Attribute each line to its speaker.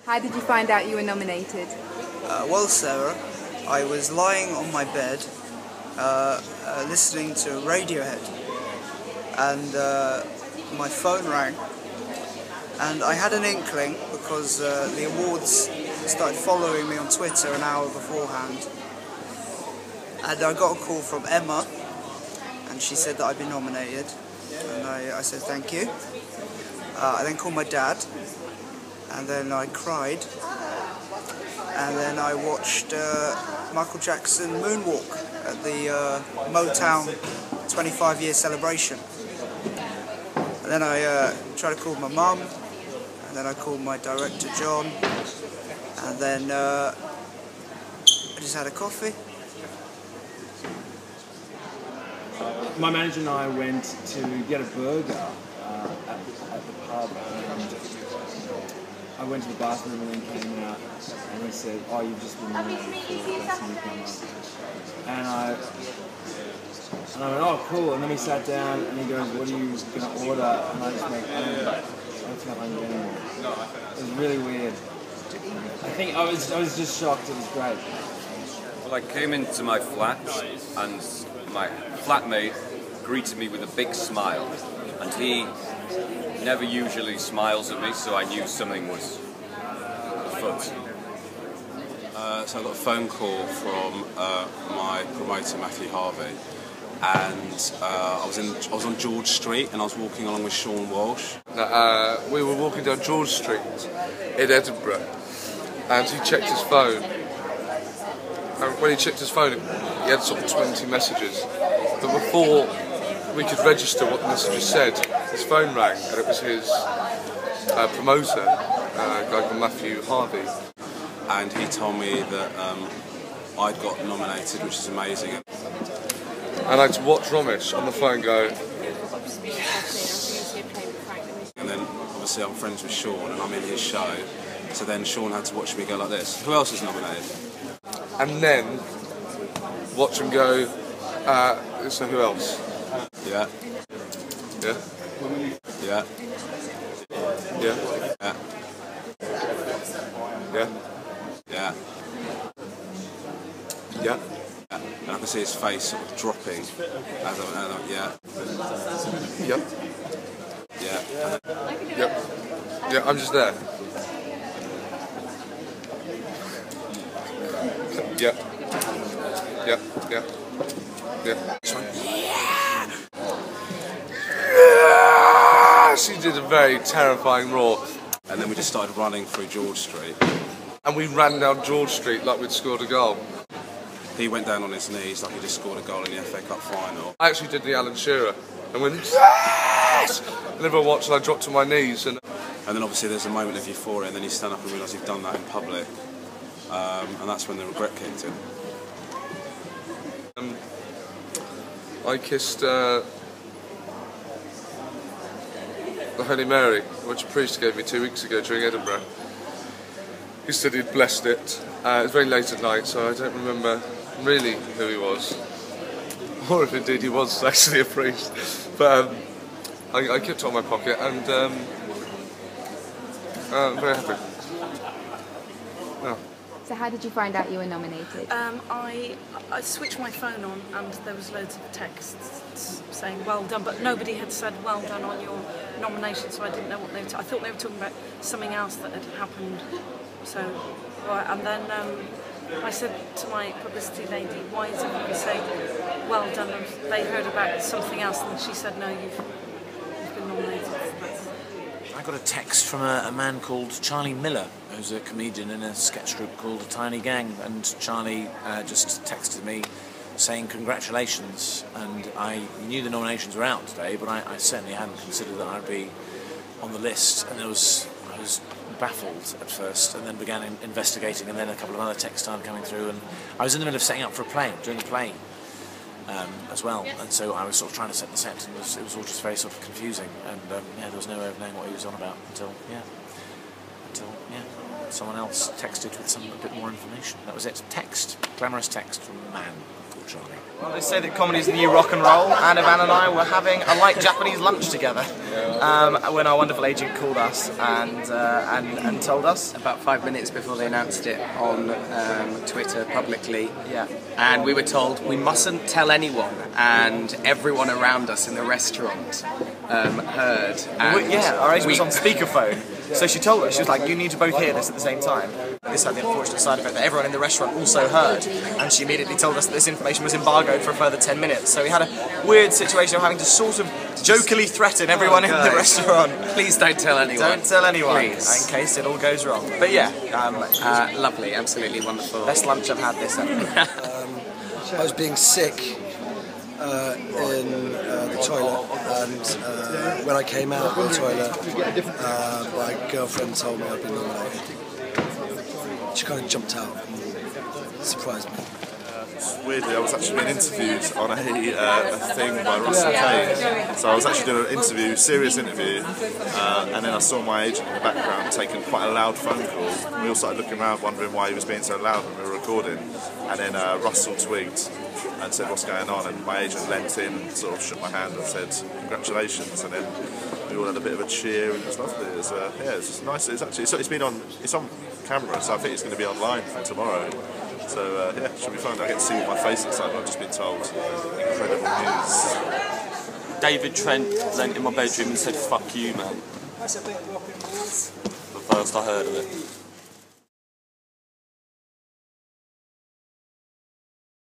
Speaker 1: How did you find out you were nominated?
Speaker 2: Well, Sarah, I was lying on my bed listening to Radiohead, and my phone rang, and I had an inkling because the awards started following me on Twitter an hour beforehand, and I got a call from Emma, and she said that I'd been nominated, and I said thank you. I then called my dad, and then I cried, and then I watched Michael Jackson moonwalk at the Motown 25-year celebration. And then I tried to call my mum, and then I called my director John, and then I just had a coffee.
Speaker 3: My manager and I went to get a burger at the pub, and I went to the bathroom and then came out, and he said, "Oh, you've just been nominated for Best Newcomer." And I went, "Oh, cool." And then we sat down, and he goes, "What are you going to order?" And I just went, "I don't feel hungry anymore." It was really weird. I think I was just shocked. It was great.
Speaker 4: Well, I came into my flat, and my flatmate greeted me with a big smile, and he never usually smiles at me, so I knew something was afoot. So I got a phone call from my promoter Matthew Harvey, and I was on George Street, and I was walking along with Seann Walsh.
Speaker 5: We were walking down George Street in Edinburgh, and he checked his phone. And when he checked his phone, he had sort of 20 messages. But before we could register what the messages said, his phone rang, and it was his promoter, a guy called Matthew Harvey.
Speaker 4: And he told me that I'd got nominated, which is amazing.
Speaker 5: And I had to watch Romesh on the phone go, yes.
Speaker 4: And then obviously I'm friends with Seann, and I'm in his show, so then Seann had to watch me go like this. Who else is nominated?
Speaker 5: And then watch him go, so who else?
Speaker 4: Yeah.
Speaker 5: Yeah?
Speaker 4: Yeah.
Speaker 5: Yeah?
Speaker 4: Yeah.
Speaker 5: Yeah?
Speaker 4: Yeah.
Speaker 5: Yeah?
Speaker 4: And I can see his face sort of dropping as I'm yeah.
Speaker 5: Yep.
Speaker 4: Yeah.
Speaker 5: Yep. Yeah, I'm just there. Yep. Yep. Yep. Yeah. She did a very terrifying roar.
Speaker 4: And then we just started running through George Street.
Speaker 5: And we ran down George Street like we'd scored a goal.
Speaker 4: He went down on his knees like he just scored a goal in the FA Cup final.
Speaker 5: I actually did the Alan Shearer and went, yes! And everyone watched and I dropped to my knees. And
Speaker 4: then obviously there's a moment of euphoria, and then you stand up and realise you've done that in public. And that's when the regret kicked in.
Speaker 5: I kissed the Holy Mary, which a priest gave me 2 weeks ago during Edinburgh. He said he'd blessed it. It was very late at night, so I don't remember really who he was, or if indeed he was actually a priest. But I kept it on my pocket, and I'm very happy. Yeah.
Speaker 1: So how did you find out you were nominated?
Speaker 6: I switched my phone on, and there was loads of texts saying well done, but nobody had said well done on your nomination, so I didn't know what they were I thought they were talking about something else that had happened. So, right, and then I said to my publicity lady, why is everyone saying well done? And they heard about something else, and she said, no, you've been nominated.
Speaker 7: I got a text from a man called Charlie Miller, who's a comedian in a sketch group called The Tiny Gang, and Charlie just texted me saying congratulations, and I knew the nominations were out today, but I certainly hadn't considered that I'd be on the list, and I was baffled at first, and then began investigating, and then a couple of other texts started coming through, and I was in the middle of setting up for a play, doing a play as well, and so I was sort of trying to set the set, and it was all just very sort of confusing, and yeah, there was no way of knowing what he was on about until someone else texted with a bit more information. That was it. Text, glamorous text from a man. Charlie?
Speaker 8: Well, they say that comedy is the new rock and roll, and Ivan and I were having a light Japanese lunch together when our wonderful agent called us and told us.
Speaker 9: About 5 minutes before they announced it on Twitter publicly.
Speaker 8: Yeah.
Speaker 9: And we were told we mustn't tell anyone, and everyone around us in the restaurant heard. And
Speaker 8: our agent was on speakerphone. So she told us, she was like, you need to both hear this at the same time. This had the unfortunate side effect that everyone in the restaurant also heard, and she immediately told us that this information was embargoed for a further 10 minutes. So we had a weird situation of having to sort of jokily threaten everyone in the restaurant.
Speaker 9: Please don't tell anyone.
Speaker 8: Don't tell anyone,
Speaker 9: Please.
Speaker 8: in case it all goes wrong. But yeah,
Speaker 9: lovely, absolutely wonderful.
Speaker 8: best lunch I've had this ever.
Speaker 10: I was being sick in the toilet, and when I came out of the toilet, my girlfriend told me I'd been nominated. She kind of jumped out and surprised me.
Speaker 11: Weirdly, I was actually being interviewed on a thing by Russell Kane. So I was actually doing an interview, serious interview, and then I saw my agent in the background taking quite a loud phone call. We all started looking around, wondering why he was being so loud when we were recording. And then Russell twigged and said, "What's going on?" And my agent leant in and sort of shook my hand and said, "Congratulations." And then we all had a bit of a cheer, and it was lovely. It was, it's just nice. It's on camera, so I think it's going to be online for tomorrow. So yeah, it should be fun. I get to see what my face looks like. I've just been told incredible news.
Speaker 12: David Trent leant in my bedroom and said, "Fuck you, man." The first I heard of it.